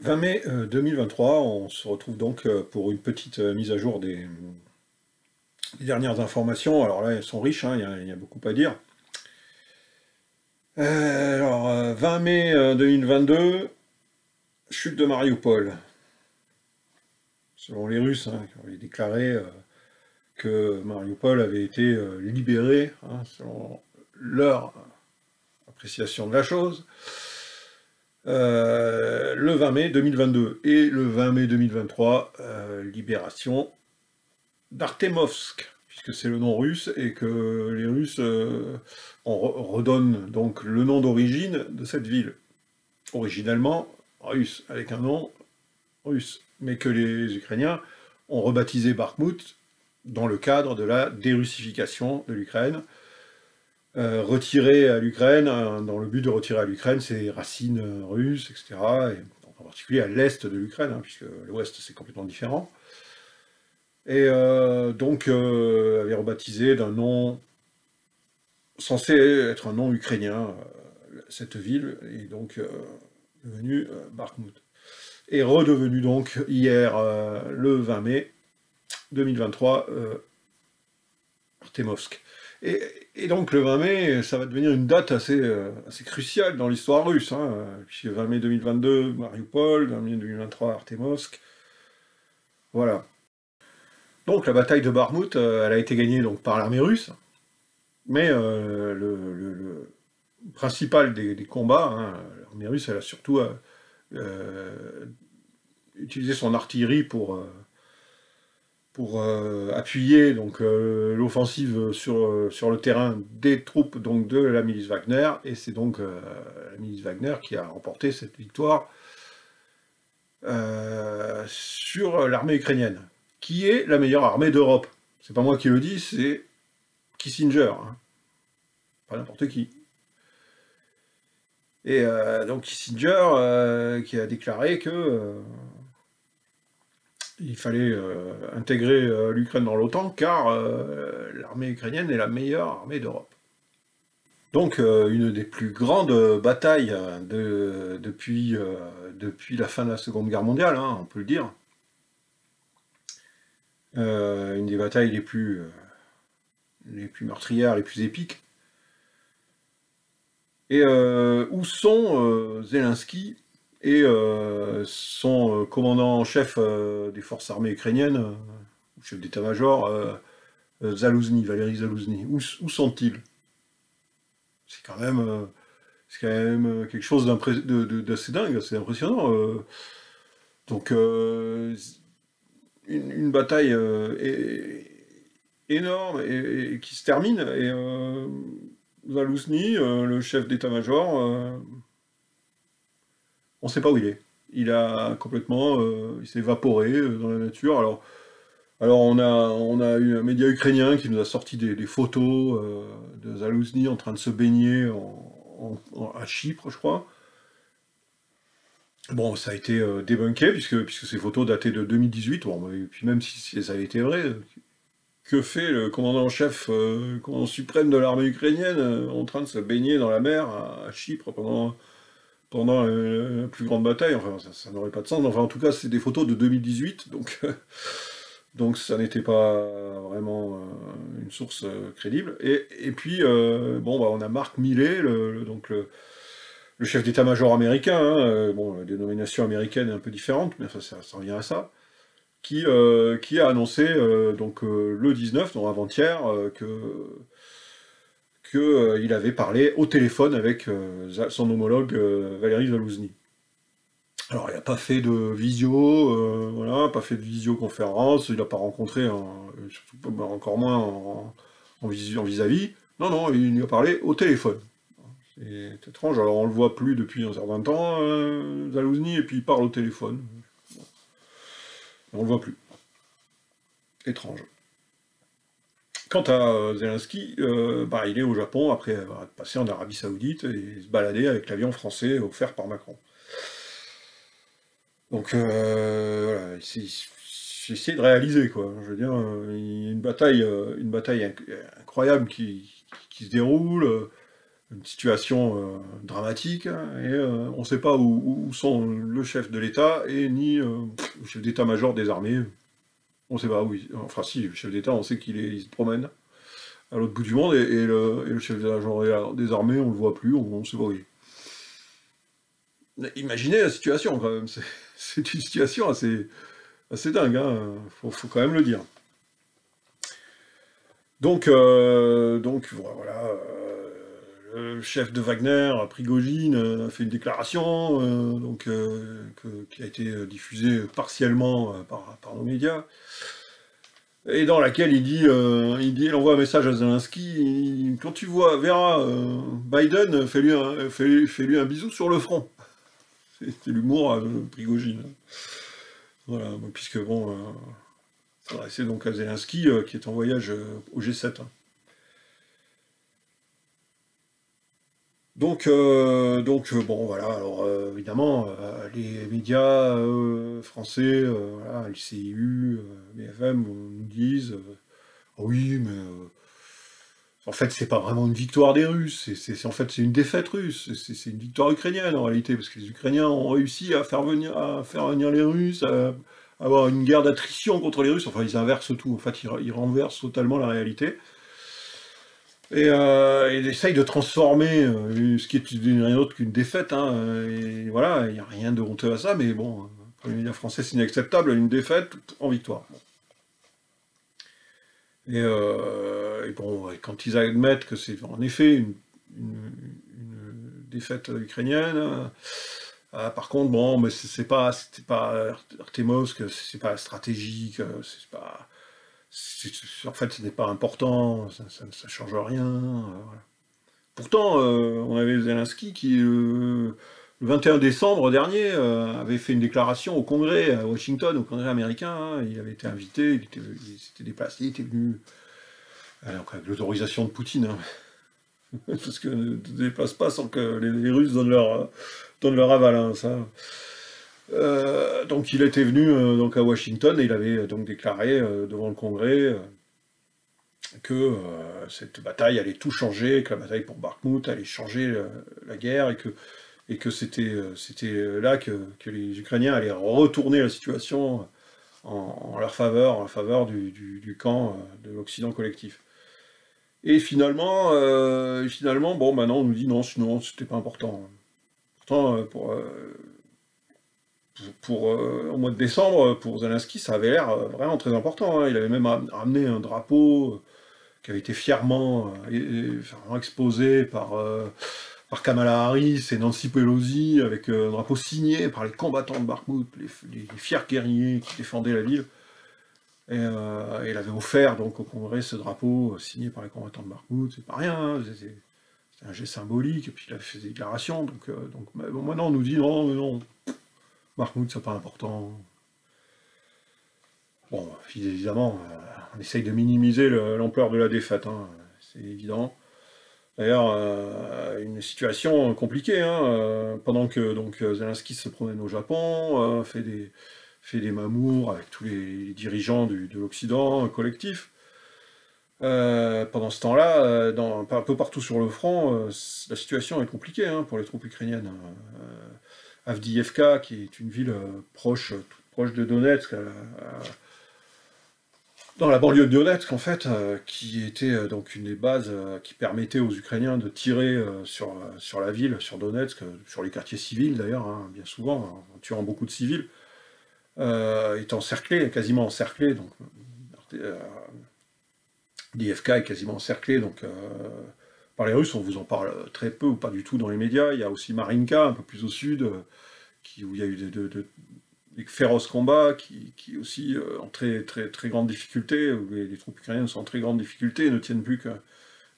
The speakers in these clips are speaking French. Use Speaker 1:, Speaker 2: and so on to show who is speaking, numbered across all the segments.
Speaker 1: 20 mai 2023, on se retrouve donc pour une petite mise à jour des dernières informations. Alors là, elles sont riches, hein, il y a beaucoup à dire. 20 mai 2022, chute de Mariupol. Selon les Russes, hein, qui avaient déclaré que Mariupol avait été libéré, hein, selon leur appréciation de la chose, le 20 mai 2022. Et le 20 mai 2023, libération d'Artemovsk, puisque c'est le nom russe, et que les Russes redonnent donc le nom d'origine de cette ville. Originellement russe, avec un nom russe, mais que les Ukrainiens ont rebaptisé Bakhmut dans le cadre de la dérussification de l'Ukraine, retirer à l'Ukraine, dans le but de retirer à l'Ukraine ses racines russes, etc., et en particulier à l'est de l'Ukraine, hein, puisque l'ouest c'est complètement différent. Et donc avait rebaptisé d'un nom censé être un nom ukrainien, cette ville, est donc devenue Bakhmut. Et redevenu donc hier, le 20 mai 2023, Artemovsk. Et donc le 20 mai, ça va devenir une date assez cruciale dans l'histoire russe, hein, puisque 20 mai 2022, Mariupol, 20 mai 2023, Artemovsk. Voilà. Donc la bataille de Bakhmut, elle a été gagnée donc, par l'armée russe, mais le principal des combats, hein, l'armée russe, elle a surtout utilisé son artillerie pour appuyer donc l'offensive sur le terrain des troupes donc de la milice Wagner, et c'est donc la milice Wagner qui a remporté cette victoire sur l'armée ukrainienne, qui est la meilleure armée d'Europe. C'est pas moi qui le dis, c'est Kissinger, hein. Pas n'importe qui. Et donc Kissinger qui a déclaré que il fallait intégrer l'Ukraine dans l'OTAN car l'armée ukrainienne est la meilleure armée d'Europe. Donc une des plus grandes batailles depuis la fin de la Seconde Guerre mondiale, hein, on peut le dire. Une des batailles les plus meurtrières, les plus épiques. Et où sont Zelensky et son commandant en chef des forces armées ukrainiennes, chef d'état-major, Zalouzny, Valéry Zalouzny. Où sont-ils? C'est quand même quelque chose d'assez dingue, assez impressionnant. Donc, une bataille énorme et qui se termine, et Zalouzny, le chef d'état-major, on ne sait pas où il est. Il a complètement, il s'est évaporé dans la nature. Alors on a eu un média ukrainien qui nous a sorti des photos de Zalouzny en train de se baigner à Chypre, je crois. Bon, ça a été débunké, puisque ces photos dataient de 2018. Bon, et puis même si ça avait été vrai, que fait le commandant en chef, commandant suprême de l'armée ukrainienne, en train de se baigner dans la mer à Chypre pendant la plus grande bataille? Enfin, ça n'aurait pas de sens. Enfin, en tout cas, c'est des photos de 2018, donc ça n'était pas vraiment une source crédible. Et puis, bon, bah, on a Mark Milley, donc le chef d'état-major américain, hein, bon, la dénomination américaine est un peu différente, mais enfin, ça revient à ça, qui a annoncé donc le 19, donc avant-hier, il avait parlé au téléphone avec son homologue Valéry Zalouzny. Alors, il n'a pas fait de visio, voilà, pas fait de visioconférence, il n'a pas rencontré, surtout encore moins en vis-à-vis. Non, non, il lui a parlé au téléphone. C'est étrange, alors on le voit plus depuis un certain temps, Zalouzny, et puis il parle au téléphone. On le voit plus. Étrange. Quant à Zelensky, bah, il est au Japon après avoir passé en Arabie Saoudite et se balader avec l'avion français offert par Macron. Donc voilà, j'ai essayé de réaliser, quoi. Je veux dire, il y a une bataille incroyable qui se déroule. une situation dramatique, hein, et on ne sait pas où sont le chef de l'État et ni le chef d'état-major des armées. On ne sait pas où enfin si, le chef d'État, on sait il se promène à l'autre bout du monde, et le chef d'état-major des armées, on ne le voit plus, on ne sait pas où il est. Imaginez la situation quand même, c'est une situation assez dingue, hein, faut quand même le dire. Donc voilà, le chef de Wagner, Prigojine, a fait une déclaration qui a été diffusée partiellement par nos médias, et dans laquelle il envoie un message à Zelensky, quand tu verras Biden, fais-lui un bisou sur le front. C'est l'humour de Prigojine. Voilà, puisque bon, c'est donc à Zelensky qui est en voyage au G7. Hein. Donc bon, voilà, alors évidemment, les médias français, voilà, LCIU, BFM, nous disent ah oui, mais en fait, c'est pas vraiment une victoire des Russes, en fait, c'est une défaite russe, c'est une victoire ukrainienne en réalité, parce que les Ukrainiens ont réussi à faire venir les Russes, à avoir une guerre d'attrition contre les Russes, enfin, ils inversent tout, en fait, ils renversent totalement la réalité. Et il essaye de transformer ce qui est rien d'autre qu'une défaite, hein, et voilà, il n'y a rien de honteux à ça, mais bon, pour les médias français, c'est inacceptable, une défaite en victoire. Bon. Et bon, quand ils admettent que c'est en effet une défaite ukrainienne, par contre, bon, mais c'était pas Artemovsk, c'est pas stratégique, c'est pas... En fait, ce n'est pas important, ça change rien. Voilà. Pourtant, on avait Zelensky qui, le 21 décembre dernier, avait fait une déclaration au Congrès à Washington, au Congrès américain. Hein, il avait été invité, il s'était déplacé, il était venu alors, avec l'autorisation de Poutine. Hein, parce que ne te déplace pas sans que les Russes donnent leur aval. Hein, ça. Donc il était venu donc à Washington et il avait donc déclaré devant le Congrès que cette bataille allait tout changer, que la bataille pour Bakhmout allait changer la guerre, et que c'était là que les Ukrainiens allaient retourner la situation en leur faveur, en faveur du camp de l'Occident collectif. Et finalement, bon, maintenant on nous dit non, sinon c'était pas important. Pourtant, au mois de décembre, pour Zelensky, ça avait l'air vraiment très important. Hein. Il avait même ramené un drapeau qui avait été fièrement exposé par Kamala Harris et Nancy Pelosi, avec un drapeau signé par les combattants de Bakhmout, les fiers guerriers qui défendaient la ville. Et il avait offert donc au Congrès ce drapeau signé par les combattants de Bakhmout. C'est pas rien, hein, c'est un geste symbolique, et puis il a fait des déclarations. Donc bon, maintenant on nous dit non, Bakhmout c'est pas important. Bon, évidemment, on essaye de minimiser l'ampleur de la défaite, hein, c'est évident. D'ailleurs, une situation compliquée, hein, pendant que donc, Zelensky se promène au Japon, fait des mamours avec tous les dirigeants de l'Occident collectif. Pendant ce temps-là, un peu partout sur le front, la situation est compliquée hein, pour les troupes ukrainiennes. Avdiivka, qui est une ville toute proche de Donetsk, dans la banlieue de Donetsk, en fait, qui était donc une des bases qui permettait aux Ukrainiens de tirer sur la ville, sur Donetsk, sur les quartiers civils d'ailleurs, hein, bien souvent, en tuant beaucoup de civils, est encerclé, quasiment encerclé, donc l'IFK est quasiment encerclé, donc par les Russes, on vous en parle très peu ou pas du tout dans les médias. Il y a aussi Marinka, un peu plus au sud, où il y a eu des féroces combats, qui aussi en très, très, très grande difficulté, où les troupes ukrainiennes sont en très grande difficulté, et ne tiennent plus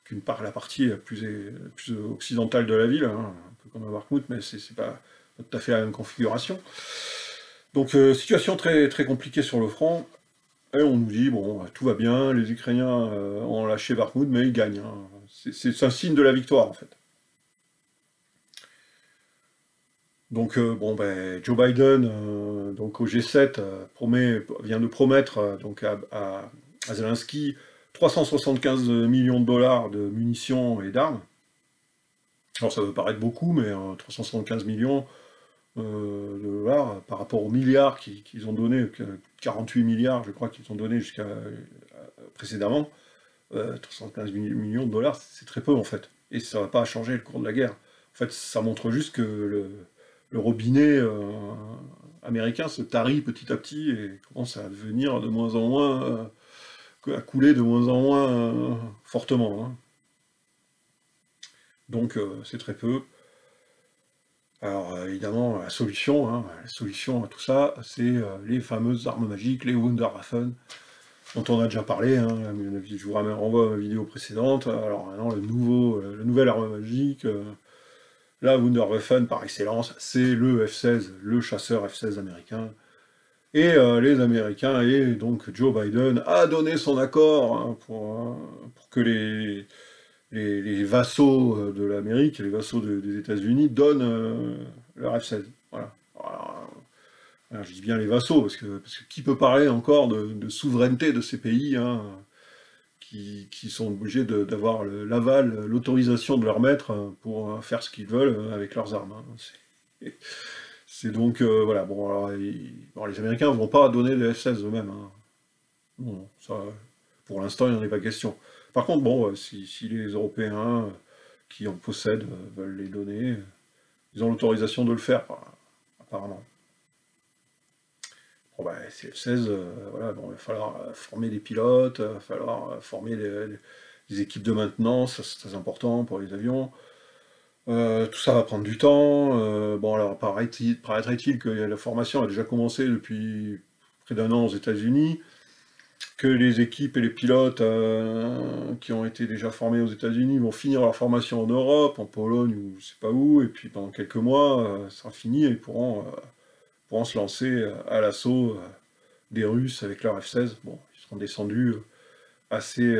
Speaker 1: qu'une la partie plus occidentale de la ville, hein, un peu comme à Bakhmout, mais c'est pas tout à fait la même configuration. Donc situation très, très compliquée sur le front, et on nous dit, bon, tout va bien, les Ukrainiens ont lâché Bakhmout, mais ils gagnent. Hein. C'est un signe de la victoire, en fait. Donc, bon, ben, Joe Biden, donc au G7, vient de promettre donc à Zelensky 375 millions de dollars de munitions et d'armes. Alors ça peut paraître beaucoup, mais 375 millions de dollars par rapport aux milliards qu'ils ont donnés, 48 milliards je crois qu'ils ont donné jusqu'à précédemment, 315 millions de dollars, c'est très peu en fait. Et ça va pas changer le cours de la guerre. En fait, ça montre juste que le robinet américain se tarit petit à petit et commence à devenir de moins en moins, à couler de moins en moins fortement, hein. Donc c'est très peu. Alors évidemment, la solution à tout ça, c'est les fameuses armes magiques, les Wunderwaffen, dont on a déjà parlé, hein, je vous renvoie à ma vidéo précédente. Alors maintenant, le nouvel arme magique, la Wunderwaffen par excellence, c'est le F-16, le chasseur F-16 américain. Et les Américains, et donc Joe Biden, a donné son accord, hein, pour que les vassaux de l'Amérique, les vassaux des États-Unis, donnent leur F-16. Voilà. Alors, je dis bien les vassaux, parce que qui peut parler encore de souveraineté de ces pays, hein, qui sont obligés d'avoir l'aval, l'autorisation de leur maître pour faire ce qu'ils veulent avec leurs armes, hein. C'est donc, voilà, bon, alors, les Américains ne vont pas donner les F-16 eux-mêmes, hein. Bon, ça, pour l'instant, il n'en est pas question. Par contre, bon, si les Européens qui en possèdent veulent les donner, ils ont l'autorisation de le faire, apparemment. Bon, bah, c'est F-16, voilà, bon, il va falloir former des pilotes, il va falloir former les équipes de maintenance, ça, c'est très important pour les avions. Tout ça va prendre du temps. Bon, alors paraîtrait-il que la formation a déjà commencé depuis près d'1 an aux États-Unis, que les équipes et les pilotes qui ont été déjà formés aux États-Unis vont finir leur formation en Europe, en Pologne ou je sais pas où, et puis pendant quelques mois, ça sera fini et ils pourront se lancer à l'assaut des Russes avec leur F-16. Bon, ils seront descendus assez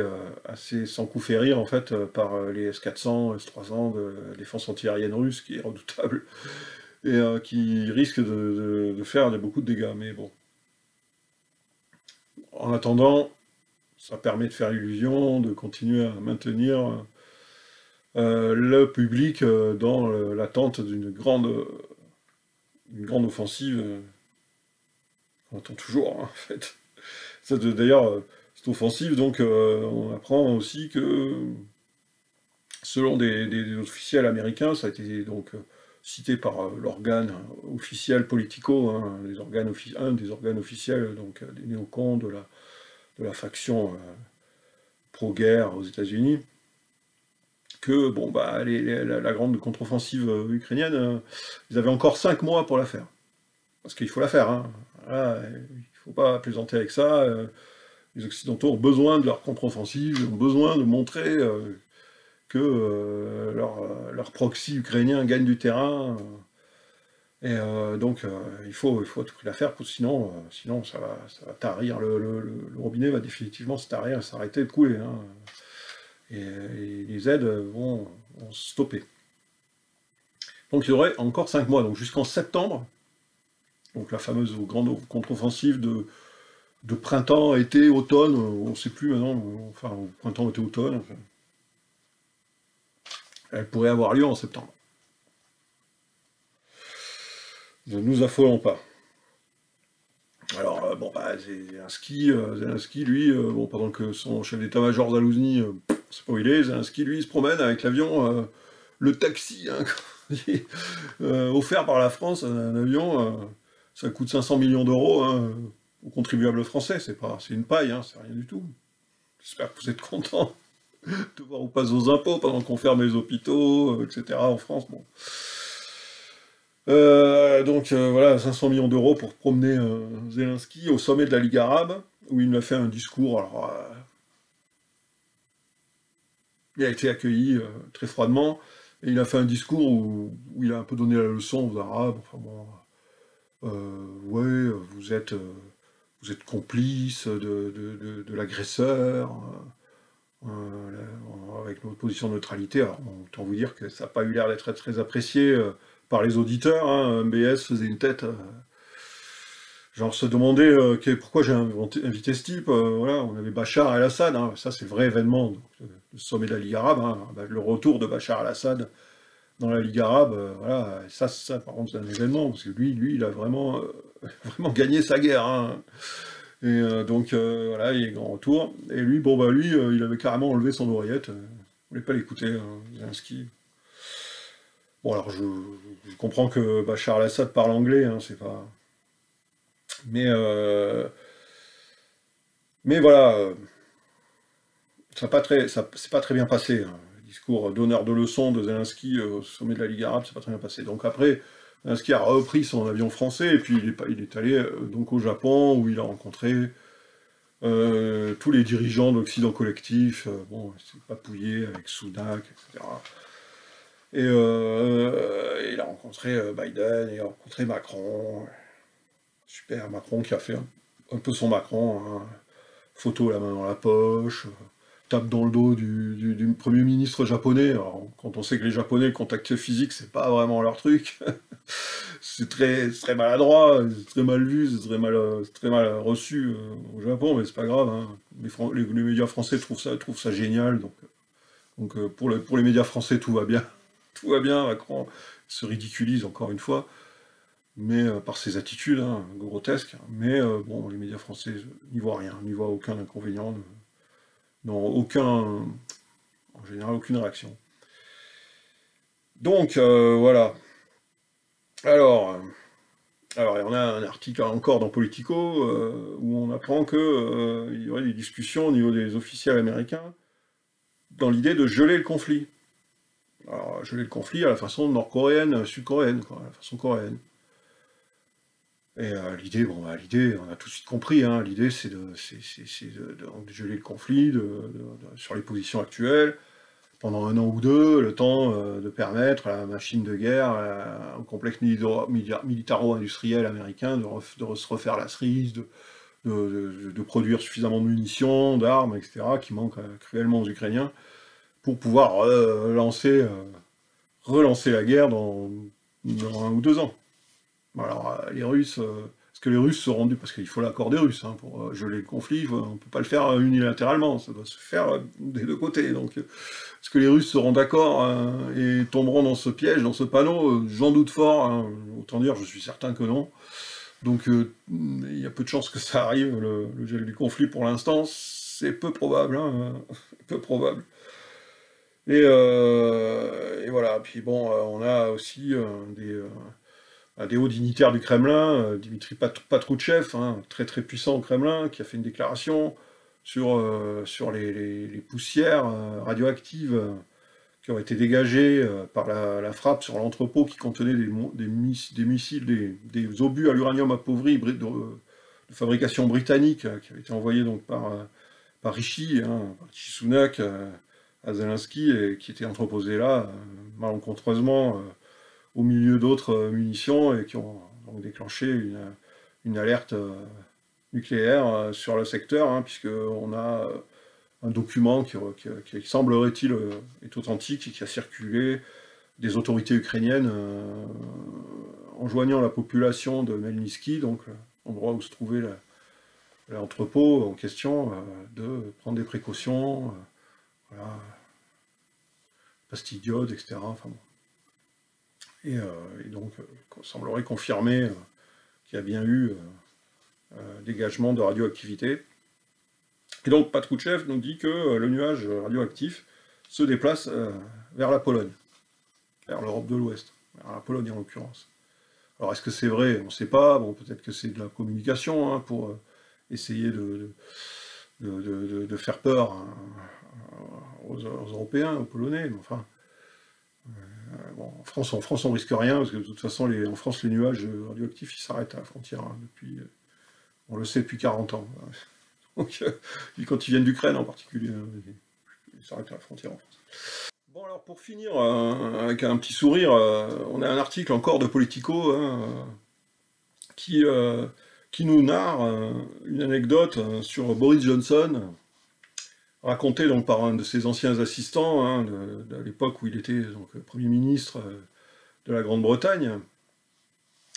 Speaker 1: sans coup férir en fait par les S-400, S-300 de la défense antiaérienne russe qui est redoutable et qui risque de faire beaucoup de dégâts. Mais bon, en attendant, ça permet de faire illusion, de continuer à maintenir le public dans l'attente d'une grande offensive qu'on attend toujours, hein, en fait. D'ailleurs, cette offensive, donc, on apprend aussi que, selon des officiels américains, ça a été donc cité par l'organe officiel Politico, hein, un des organes officiels donc, des néocons de la faction pro-guerre aux États-Unis, que bon, bah, la grande contre-offensive ukrainienne, ils avaient encore 5 mois pour la faire. Parce qu'il faut la faire, hein. Voilà, il ne faut pas plaisanter avec ça. Les Occidentaux ont besoin de leur contre-offensive, ont besoin de montrer que leur proxy ukrainien gagne du terrain. Et donc, il faut à tout prix la faire, sinon ça va tarir. Le robinet va définitivement se tarir, s'arrêter de couler, hein. Et les aides vont stopper. Donc il y aurait encore 5 mois, donc jusqu'en septembre, donc la fameuse grande contre-offensive de printemps, été, automne, on ne sait plus maintenant, enfin printemps, été, automne, enfin, elle pourrait avoir lieu en septembre. Ne nous affolons pas. Alors, bon, bah, Zelensky, lui, bon, pendant que son chef d'état-major Zalouzny, c'est pas où il est, Zelensky, lui, il se promène avec l'avion, le taxi, hein, offert par la France, un avion, ça coûte 500 millions d'euros, hein, aux contribuables français, c'est une paille, hein, c'est rien du tout. J'espère que vous êtes contents de voir où passent vos impôts pendant qu'on ferme les hôpitaux, etc. en France, bon. Donc voilà, 500 millions d'euros pour promener Zelensky au sommet de la Ligue arabe, où il a fait un discours, alors il a été accueilli très froidement, et il a fait un discours où il a un peu donné la leçon aux Arabes, enfin bon, ouais, vous êtes complices de l'agresseur, avec notre position de neutralité. Alors, autant vous dire que ça n'a pas eu l'air d'être très apprécié par les auditeurs, hein. MBS faisait une tête, genre se demander pourquoi j'ai invité ce type. Voilà, on avait Bachar el-Assad, hein. Ça c'est le vrai événement, donc, le sommet de la Ligue arabe, hein. Bah, le retour de Bachar el-Assad dans la Ligue arabe, voilà, ça, par contre, c'est un événement, parce que lui, il a vraiment, vraiment gagné sa guerre, hein. Et donc, voilà, il est grand retour. Et lui, bon, bah, lui, il avait carrément enlevé son oreillette, il voulait pas l'écouter, hein, Zelensky. Bon, alors, je comprends que Bachar al-Assad parle anglais, hein, c'est pas... Mais, mais voilà, c'est pas très bien passé, hein. Le discours d'honneur de leçon de Zelensky au sommet de la Ligue arabe, c'est pas très bien passé. Donc après, Zelensky a repris son avion français, et puis il est allé donc au Japon, où il a rencontré tous les dirigeants d'Occident collectif, bon, il s'est papouillé avec Soudak, etc. Et il a rencontré Biden, il a rencontré Macron, super, Macron qui a fait un peu son Macron, hein. Photo la main dans la poche, tape dans le dos du Premier ministre japonais. Alors, quand on sait que les Japonais, le contact physique, c'est pas vraiment leur truc, c'est très maladroit, c'est très mal vu, c'est très mal reçu au Japon, mais c'est pas grave, hein. Les médias français trouvent ça génial, donc pour les médias français, tout va bien. Tout va bien, Macron se ridiculise encore une fois, mais par ses attitudes, hein, grotesques, mais bon, les médias français n'y voient rien, n'y voient aucun inconvénient, n'ont en général, aucune réaction. Donc, voilà. Alors, alors, il y en a un article encore dans Politico, où on apprend que il y aurait des discussions au niveau des officiels américains dans l'idée de geler le conflit. Alors, geler le conflit à la façon nord-coréenne, sud-coréenne, quoi, à la façon coréenne. Et l'idée, bon, bah, l'idée, on a tout de suite compris, hein, l'idée c'est de geler le conflit sur les positions actuelles, pendant un an ou deux, le temps de permettre à la machine de guerre, au complexe militaro-industriel américain de se refaire la cerise, de produire suffisamment de munitions, d'armes, etc., qui manquent cruellement aux Ukrainiens, pour pouvoir relancer la guerre dans un ou deux ans. Alors, les Russes, est-ce que les Russes se rendent, parce qu'il faut l'accord des Russes, hein, pour geler le conflit, on ne peut pas le faire unilatéralement, ça doit se faire des deux côtés. Donc, est-ce que les Russes seront d'accord et tomberont dans ce piège, dans ce panneau? J'en doute fort, hein, autant dire, je suis certain que non. Donc, il y a peu de chances que ça arrive, le gel du conflit pour l'instant, c'est peu probable, hein, peu probable. Et voilà, puis bon, on a aussi un des hauts dignitaires du Kremlin, Dimitri Patrouchev, hein, très très puissant au Kremlin, qui a fait une déclaration sur les poussières radioactives qui ont été dégagées par la frappe sur l'entrepôt qui contenait des missiles, des obus à l'uranium appauvri de fabrication britannique, qui avaient été envoyés donc par Rishi, hein, par Rishi Sunak à Zelensky, et qui étaient entreposés là, malencontreusement, au milieu d'autres munitions, et qui ont donc déclenché une alerte nucléaire sur le secteur, hein, puisqu'on a un document qui semblerait-il est authentique et qui a circulé des autorités ukrainiennes enjoignant la population de Melnytsky, donc l'endroit où se trouvait l'entrepôt en question, de prendre des précautions, voilà, pastilles d'iode, etc. Enfin bon. Et donc, il semblerait confirmer qu'il y a bien eu dégagement de radioactivité. Et donc, Patrouchev nous dit que le nuage radioactif se déplace vers la Pologne, vers l'Europe de l'Ouest, vers la Pologne en l'occurrence. Alors, est-ce que c'est vrai? On ne sait pas. Bon, peut-être que c'est de la communication, hein, pour essayer de faire peur, hein, aux Européens, aux Polonais, mais enfin... Bon, en France, on risque rien, parce que de toute façon, en France, les nuages radioactifs, ils s'arrêtent à la frontière, hein, on le sait depuis 40 ans. Donc, quand ils viennent d'Ukraine en particulier, ils s'arrêtent à la frontière en France. Bon, alors pour finir, avec un petit sourire, on a un article encore de Politico, hein, qui nous narre une anecdote sur Boris Johnson, raconté donc par un de ses anciens assistants, hein, de l'époque où il était donc Premier ministre de la Grande-Bretagne,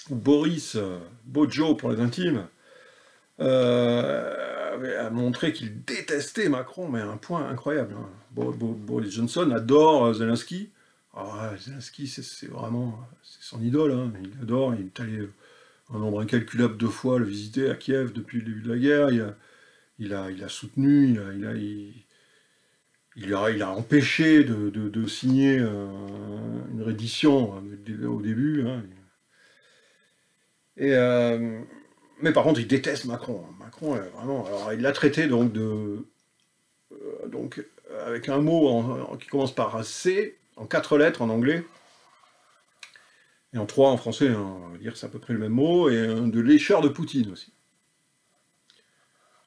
Speaker 1: où Boris, Bojo pour les intimes, a montré qu'il détestait Macron, mais à un point incroyable, hein. Boris Johnson adore Zelensky. Ah, Zelensky, c'est vraiment c'est son idole, hein. Il adore, il est allé un nombre incalculable de fois le visiter à Kiev depuis le début de la guerre, il a soutenu, il a empêché de signer une reddition au début, hein. Et, mais par contre, il déteste Macron. Macron, vraiment, alors il l'a traité donc avec un mot qui commence par un C, en 4 lettres en anglais, et en 3 en français, hein, on va dire que c'est à peu près le même mot, et de lécheur de Poutine aussi.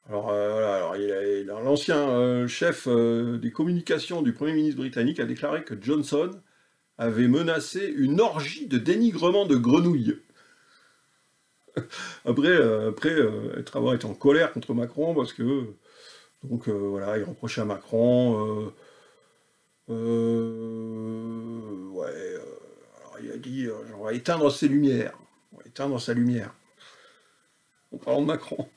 Speaker 1: Alors, voilà, alors l'ancien chef des communications du Premier ministre britannique a déclaré que Johnson avait menacé une orgie de dénigrement de grenouilles. Après avoir été en colère contre Macron, parce que, donc voilà, il reprochait à Macron, ouais, alors il a dit, on va éteindre ses lumières, on va éteindre sa lumière, en parlant de Macron.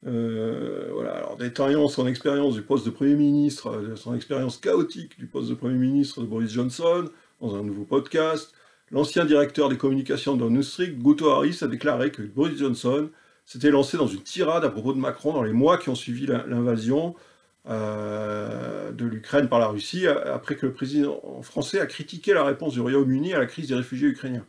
Speaker 1: Voilà, alors détaillant son expérience du poste de Premier ministre, son expérience chaotique du poste de Premier ministre de Boris Johnson, dans un nouveau podcast, l'ancien directeur des communications de Downing Street, Guto Harris, a déclaré que Boris Johnson s'était lancé dans une tirade à propos de Macron dans les mois qui ont suivi l'invasion de l'Ukraine par la Russie, après que le président français a critiqué la réponse du Royaume-Uni à la crise des réfugiés ukrainiens.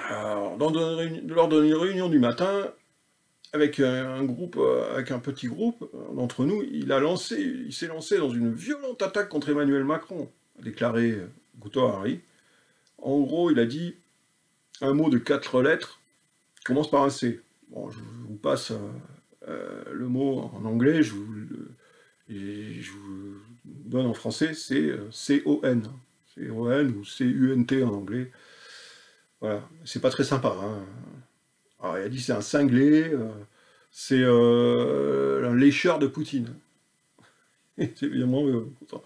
Speaker 1: Alors, lors d'une réunion du matin, avec un petit groupe d'entre nous, il s'est lancé dans une violente attaque contre Emmanuel Macron, a déclaré Guto Harry. En gros, il a dit un mot de 4 lettres, qui commence par un C. Bon, je vous passe le mot en anglais, je vous donne en français, c'est C-O-N. C-O-N ou C-U-N-T en anglais. Voilà, c'est pas très sympa, hein. Alors, il a dit c'est un cinglé, c'est un lécheur de Poutine. C'est évidemment content.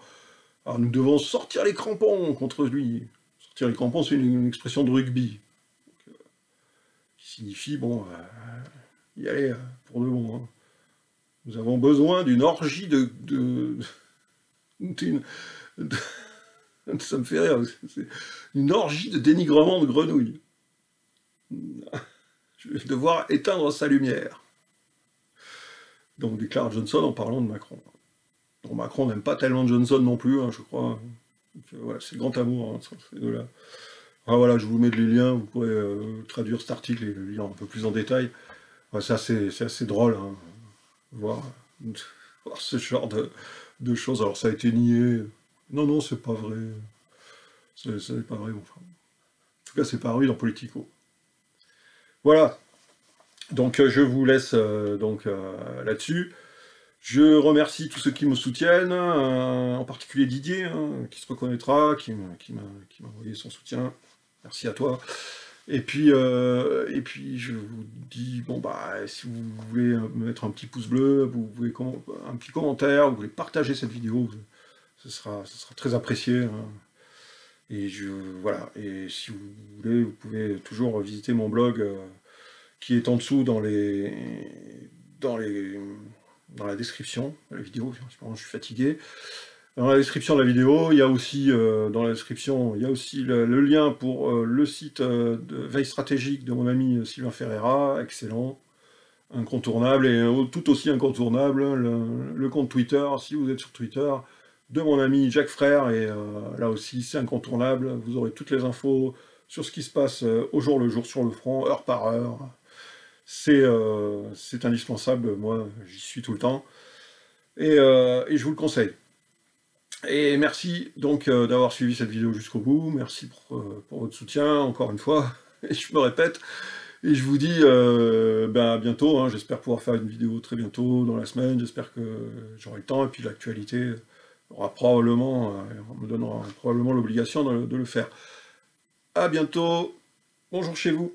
Speaker 1: Alors nous devons sortir les crampons contre lui. Sortir les crampons, c'est une expression de rugby, qui signifie, bon, y aller pour de bon, hein. Nous avons besoin d'une orgie ça me fait rire, c'est une orgie de dénigrement de grenouilles. Je vais devoir éteindre sa lumière. Donc déclare Johnson en parlant de Macron. Donc Macron n'aime pas tellement Johnson non plus, hein, je crois. Voilà, c'est le grand amour, hein, ces deux-là. Ah, voilà, je vous mets les liens, vous pourrez traduire cet article et le lire un peu plus en détail. Ouais, c'est assez drôle, hein, voir, voir ce genre de choses. Alors ça a été nié. Non, c'est pas vrai. Ça n'est pas vrai, enfin. En tout cas, c'est paru dans Politico. Voilà. Donc je vous laisse là-dessus. Je remercie tous ceux qui me soutiennent, en particulier Didier, hein, qui se reconnaîtra, qui m'a envoyé son soutien. Merci à toi. Et puis je vous dis, bon bah, si vous voulez me mettre un petit pouce bleu, vous pouvez un petit commentaire, vous voulez partager cette vidéo, ce sera très apprécié, hein. Et voilà. Et si vous voulez, vous pouvez toujours visiter mon blog qui est en dessous dans la description de la vidéo. Je suis fatigué. Dans la description de la vidéo, il y a aussi le lien pour le site de veille stratégique de mon ami Sylvain Ferreira, excellent, incontournable, et tout aussi incontournable, le compte Twitter, si vous êtes sur Twitter, de mon ami Jacques Frère, et là aussi c'est incontournable, vous aurez toutes les infos sur ce qui se passe au jour le jour sur le front, heure par heure. C'est indispensable, moi j'y suis tout le temps, et je vous le conseille. Et merci donc d'avoir suivi cette vidéo jusqu'au bout, merci pour votre soutien, encore une fois, et je me répète, et je vous dis à bientôt, hein, j'espère pouvoir faire une vidéo très bientôt, dans la semaine, j'espère que j'aurai le temps, et puis l'actualité me donnera probablement l'obligation de le faire. À bientôt, bonjour chez vous.